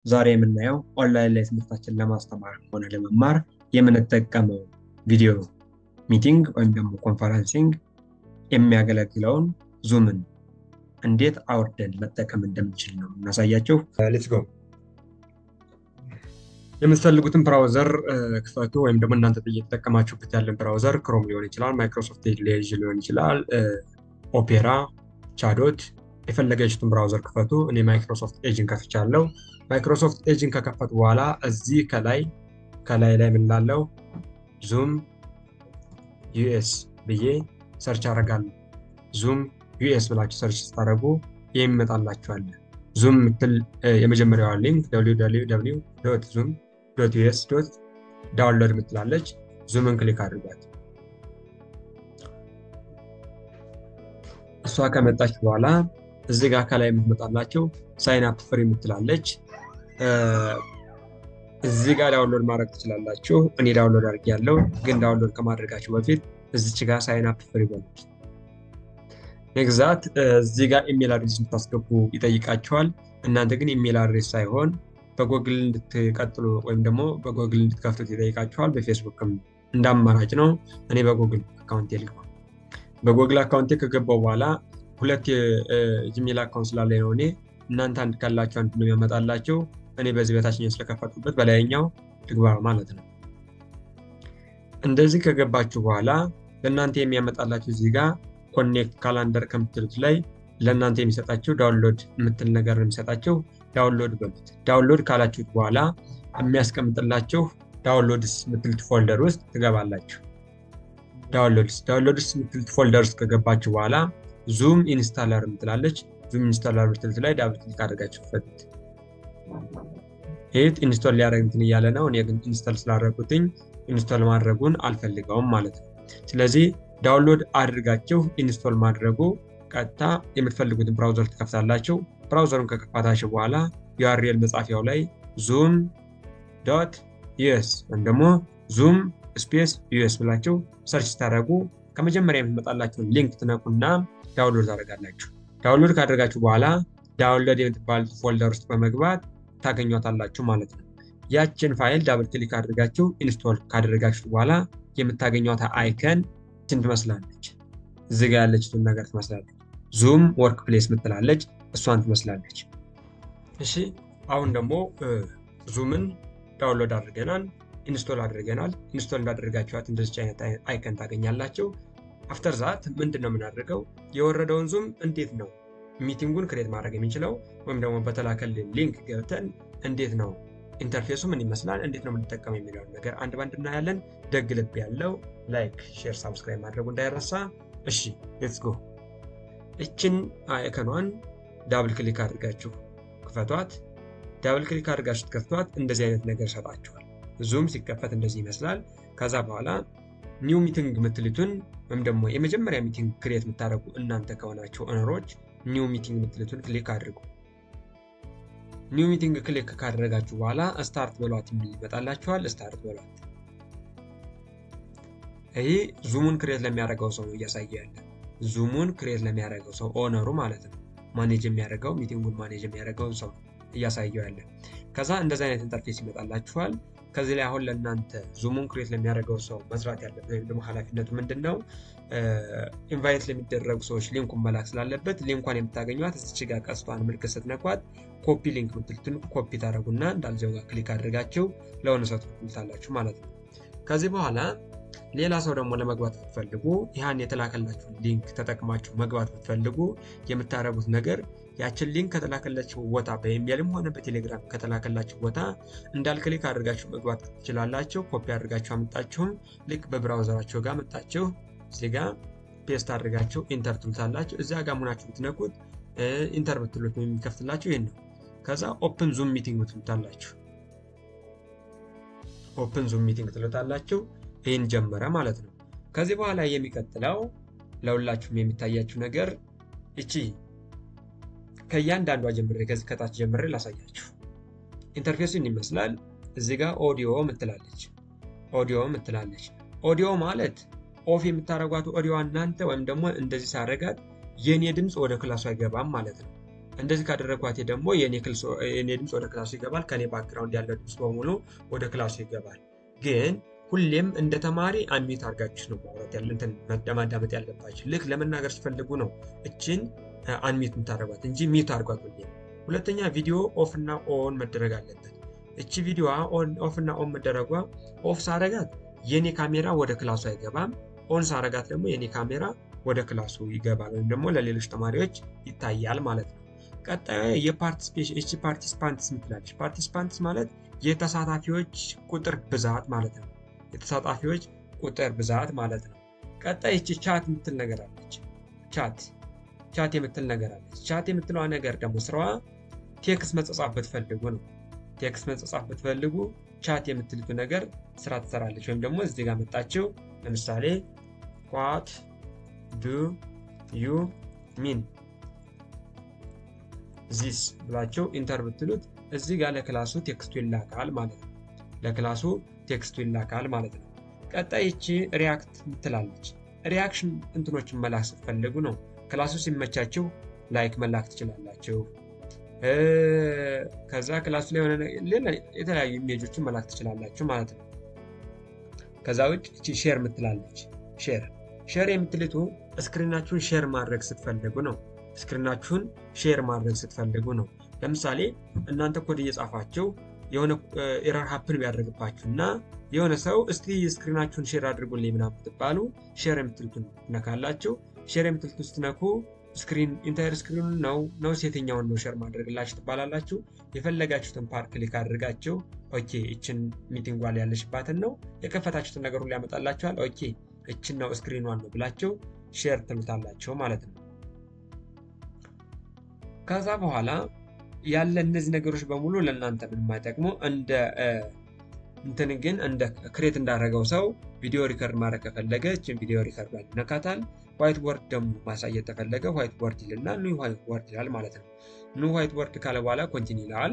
ዛሬ የምናየው ኦንላይን ላይ ትምህርታችንን ለማስተማር ሆነ ለመማር የምንጠቀመው ቪዲዮ ሚቲንግ ወይም ደግሞ ኮንፈረንሲንግ የሚያገለግለውን ዙምን እንዴት አውርደን መጠቀም እንደምንችል ነው እናሳያችሁ። ሌትስ ጎ። የምትፈልጉትን ብራውዘር ክፈቱ፣ ወይም ደግሞ እናንተ እየተጠቀማችሁበት ያለን ብራውዘር ክሮም ሊሆን ይችላል፣ ማይክሮሶፍት ኤድጅ ሊሆን ይችላል፣ ኦፔራ፣ ቻዶት፣ የፈለጋችሁትን ብራውዘር ክፈቱ። እኔ ማይክሮሶፍት ኤጅን ከፍቻለሁ። ማይክሮሶፍት ኤጅን ከከፈቱ በኋላ እዚህ ከላይ ላይ ምን ላለው ዙም ዩኤስ ብዬ ሰርች አደርጋለሁ። ዙም ዩኤስ ብላችሁ ሰርች ስታደርጉ የሚመጣላችኋል። ዙም ምትል የመጀመሪያዋ ሊንክ www.zoom.us.download ምትላለች። ዙምን ክሊክ አድርጓት። እሷ ከመጣች በኋላ እዚህ ጋር ከላይ የምትመጣላችሁ ሳይን አፕ ፍሪ ምትላለች። እዚህ ጋር ዳውንሎድ ማድረግ ትችላላችሁ። እኔ ዳውንሎድ አድርጌያለሁ፣ ግን ዳውንሎድ ከማድረጋችሁ በፊት እዚች ጋር ሳይን አፕ ፍሪ በሉት። ኤግዛክት እዚህ ጋር ኢሜል አድሬስ እንድታስገቡ ይጠይቃችኋል። እናንተ ግን ኢሜል አድሬስ ሳይሆን በጎግል እንድትቀጥሉ ወይም ደግሞ በጎግል እንድትከፍቱት ይጠይቃችኋል። በፌስቡክም እንዳማራጭ ነው። እኔ በጎግል አካውንት ልግባ። በጎግል አካውንት ከገባው በኋላ ሁለት የጂሜል አካውንት ስላለኝ ነው እኔ። እናንተ አንድ ካላችሁ አንድ ነው የሚያመጣላችሁ። እኔ በዚህ በታችኛው ስለከፈቱበት በላይኛው ልግባ ማለት ነው። እንደዚህ ከገባችሁ በኋላ ለእናንተ የሚያመጣላችሁ እዚህ ጋር ኮኔክት ካላንደር ከምትሉት ላይ ለእናንተ የሚሰጣችሁ ዳውንሎድ የምትል ነገር ነው የሚሰጣችሁ። ዳውንሎድ በሉት። ዳውንሎድ ካላችሁት በኋላ የሚያስቀምጥላችሁ ዳውንሎድስ ምትሉት ፎልደር ውስጥ ትገባላችሁ። ዳውንሎድስ ምትሉት ፎልደር ውስጥ ከገባችሁ በኋላ ዙም ኢንስታለር ምትላለች። ዙም ኢንስታለር ምትሉት ላይ ዳብል ክሊክ አድርጋችሁ ፈቱት። ይሄ ኢንስቶል ሊያደርግ እንትን እያለ ነው። እኔ ግን ኢንስቶል ስላደረኩትኝ ኢንስቶል ማድረጉን አልፈልገውም ማለት ነው። ስለዚህ ዳውንሎድ አድርጋችሁ ኢንስቶል ማድረጉ ቀጥታ የምትፈልጉትን ብራውዘር ትከፍታላችሁ። ብራውዘሩን ከከፈታችሁ በኋላ ዩአርኤል መጻፊያው ላይ zoom.us ወይም ደግሞ zoom ስፔስ ዩኤስ ብላችሁ ሰርች ስታደርጉ ከመጀመሪያ የምትመጣላችሁን ሊንክ ትነኩና ዳውንሎድ ታደርጋላችሁ። ዳውንሎድ ካደረጋችሁ በኋላ ዳውንሎድ የምትባል ፎልደር ውስጥ በመግባት ታገኟታላችሁ ማለት ነው። ያችን ፋይል ዳብል ክሊክ አድርጋችሁ ኢንስቶል ካደረጋችሁ በኋላ የምታገኟት አይከን ትመስላለች። እዚህ ጋር ያለችውን ነገር ትመስላለች። ዙም ወርክ ፕሌስ ምትላለች፣ እሷን ትመስላለች። እሺ አሁን ደግሞ ዙምን ዳውንሎድ አድርገናል፣ ኢንስቶል አድርገናል። ኢንስቶል እንዳደረጋችኋት እንደዚህ አይነት አይከን ታገኛላችሁ። አፍተር ዛት ምንድነው የምናደርገው? የወረደውን ዙም እንዴት ነው ሚቲንጉን ክሬት ማድረግ የምንችለው ወይም ደግሞ በተላከልን ሊንክ ገብተን እንዴት ነው ኢንተርፌሱ ምን ይመስላል፣ እንዴት ነው የምንጠቀመው የሚለውን ነገር አንድ ባንድ እናያለን። ደግ ልብ ያለው ላይክ፣ ሼር፣ ሳብስክራይብ ማድረጉ እንዳይረሳ። እሺ ሌትስ ጎ። እችን አይከኗን ዳብል ክሊክ አድርጋችሁ ክፈቷት። ዳብል ክሊክ አድርጋችሁ ከፍቷት እንደዚህ አይነት ነገር ሰጣችኋል። ዙም ሲከፈት እንደዚህ ይመስላል። ከዛ በኋላ ኒው ሚቲንግ ምትሉትን ወይም ደግሞ የመጀመሪያ ሚቲንግ ክሬት የምታደርጉ እናንተ ከሆናችሁ ኦነሮች ኒው ሚቲንግ ምትሉትን ክሊክ አድርጉ። ኒው ሚቲንግ ክሊክ ካደረጋችሁ በኋላ ስታርት በሏት የሚል ይመጣላችኋል። ስታርት በሏት። ይሄ ዙሙን ክሬት ለሚያደርገው ሰው እያሳየ ያለ፣ ዙሙን ክሬት ለሚያደርገው ሰው ኦነሩ ማለት ነው። ማኔጅ የሚያደርገው ሚቲንጉን ማኔጅ የሚያደርገው ሰው እያሳየው ያለ። ከዛ እንደዚህ አይነት ኢንተርፌስ ይመጣላችኋል። ከዚህ ላይ አሁን ለእናንተ ዙሙን ክሬት ለሚያደርገው ሰው መስራት ያለበት ወይም ደግሞ ኃላፊነቱ ምንድነው? ኢንቫይት ለሚደረጉ ሰዎች ሊንኩን መላክ ስላለበት ሊንኳን የምታገኙት እዚች ጋር ቀስቷን ምልክት ስትነኳት ኮፒ ሊንክ ምትሉትን ኮፒ ታደርጉና እንዳልዚያው ጋር ክሊክ አድርጋችሁ ለሆነ ሰው ትልታላችሁ ማለት ነው። ከዚህ በኋላ ሌላ ሰው ደግሞ ለመግባት ብትፈልጉ ያን የተላከላችሁ ሊንክ ተጠቅማችሁ መግባት ብትፈልጉ የምታደርጉት ነገር ያችን ሊንክ ከተላከላችሁ ቦታ በኢሜልም ሆነ በቴሌግራም ከተላከላችሁ ቦታ እንዳልክሊክ አድርጋችሁ መግባት ትችላላችሁ። ኮፒ አድርጋችሁ አመጣችሁም ልክ በብራውዘራችሁ ጋር መጣችሁ እዚህ ጋር ፔስት አድርጋችሁ ኢንተር ትሉታላችሁ። እዚያ ጋር ሙናችሁ ብትነኩት ኢንተር ብትሉት የሚከፍትላችሁ ይሄን ነው። ከዛ ኦፕን ዙም ሚቲንግ ትሉታላችሁ። ኦፕን ዙም ሚቲንግ ትሉታላችሁ። ይሄን ጀመረ ማለት ነው። ከዚህ በኋላ የሚቀጥለው ለሁላችሁም የሚታያችሁ ነገር እቺ ከእያንዳንዷ ጀምሬ ከዚህ ከታች ጀምሬ ላሳያችሁ። ኢንተርፌሱን ይመስላል። እዚህ ጋር ኦዲዮ ምትላለች። ኦዲዮ ማለት ኦፍ የምታረጓት ኦዲዮ እናንተ ወይም ደግሞ እንደዚህ ሳረጋት የኔ ድምጽ ወደ ክላሱ አይገባም ማለት ነው። እንደዚህ ካደረኳት ደግሞ የኔ ድምጽ ወደ ክላሱ ይገባል። ከኔ ባክግራውንድ ያለው ድምጽ በሙሉ ወደ ክላሱ ይገባል። ግን ሁሌም እንደ ተማሪ አንሚት አድርጋችሁ ነው ማውራት ያለንተን ማዳመጥ ያለባችሁ። ልክ ለመናገር ሲፈልጉ ነው እችን አንሚት የምታደርጓት እንጂ ሚት አድርጓት ሁሌም። ሁለተኛ ቪዲዮ ኦፍ እና ኦን መደረግ አለበት። እቺ ቪዲዮ ኦፍ እና ኦን መደረጓ ኦፍ ሳረጋት የኔ ካሜራ ወደ ክላሱ አይገባም። ኦን ሳረጋት ደግሞ የኔ ካሜራ ወደ ክላሱ ይገባል ወይም ደግሞ ለሌሎች ተማሪዎች ይታያል ማለት ነው። ቀጣዩ ፓርቲሲፓንትስ ምትላለች። ፓርቲሲፓንትስ ማለት የተሳታፊዎች ቁጥር ብዛት ማለት ነው። የተሳታፊዎች ቁጥር ብዛት ማለት ነው። ቀጣይ ቻት የምትል ነገር አለች። ቻት የምትል ነገር አለች። ቻት የምትለዋ ነገር ደግሞ ስራዋ ቴክስት መጻጻፍ ብትፈልጉ ነው። ቴክስት መጻጻፍ ብትፈልጉ ቻት የምትልቱ ነገር ስራ ትሰራለች። ወይም ደግሞ እዚህ ጋር መጣችሁ ለምሳሌ what do you mean this ብላችሁ ኢንተር ብትሉት እዚህ ጋር ለክላሱ ቴክስቱ ይላካል ማለት ነው። ለክላሱ ቴክስቱ ይላካል ማለት ነው። ቀጣይ እቺ ሪያክት ትላለች። ሪያክሽን እንትኖችን መላክ ስትፈልጉ ነው። ክላሱ ሲመቻችሁ ላይክ መላክ ትችላላችሁ። ከዛ ክላሱ ላይ ሆነ የተለያዩ ኢሜጆችን መላክ ትችላላችሁ ማለት ነው። ከዛ ውጭ እቺ ሼር ምትላለች። ሼር የምትልቱ ስክሪናችሁን ሼር ማድረግ ስትፈልጉ ነው። ስክሪናችሁን ሼር ማድረግ ስትፈልጉ ነው። ለምሳሌ እናንተ ኮድ እየጻፋችሁ የሆነ ኤረር ሀፕን ቢያደርግባችሁና የሆነ ሰው እስቲ ስክሪናችሁን ሼር አድርጉልኝ ምናምን ብትባሉ ሼር የምትልቱን ትነካላችሁ። ሼር የምትልቱን ስትነኩ ስክሪን ኢንታየር ስክሪኑን ነው የትኛውን ነው ሼር ማድረግላችሁ ትባላላችሁ። የፈለጋችሁትን ፓርት ክሊክ አድርጋችሁ ኦኬ እችን ሚቲንግ ዋል ያለሽባትን ነው የከፈታችሁትን ነገር ሁሉ ያመጣላችኋል። ኦኬ እችን ነው ስክሪኗን ነው ብላችሁ ሼር ትሉታላችሁ ማለት ነው። ከዛ በኋላ ያለ እነዚህ ነገሮች በሙሉ ለእናንተ ምን ማይጠቅሙ ግን እንደ ክሬት እንዳደረገው ሰው ቪዲዮ ሪከርድ ማድረግ ከፈለገ እችን ቪዲዮ ሪከርድ ይነካታል። ዋይት ቦርድ ደግሞ ማሳየት ተፈለገ ዋይት ቦርድ ይልና ኒው ዋይት ቦርድ ይላል ማለት ነው። ኒው ዋይት ቦርድ ካለ በኋላ ኮንቲኒው ይላል።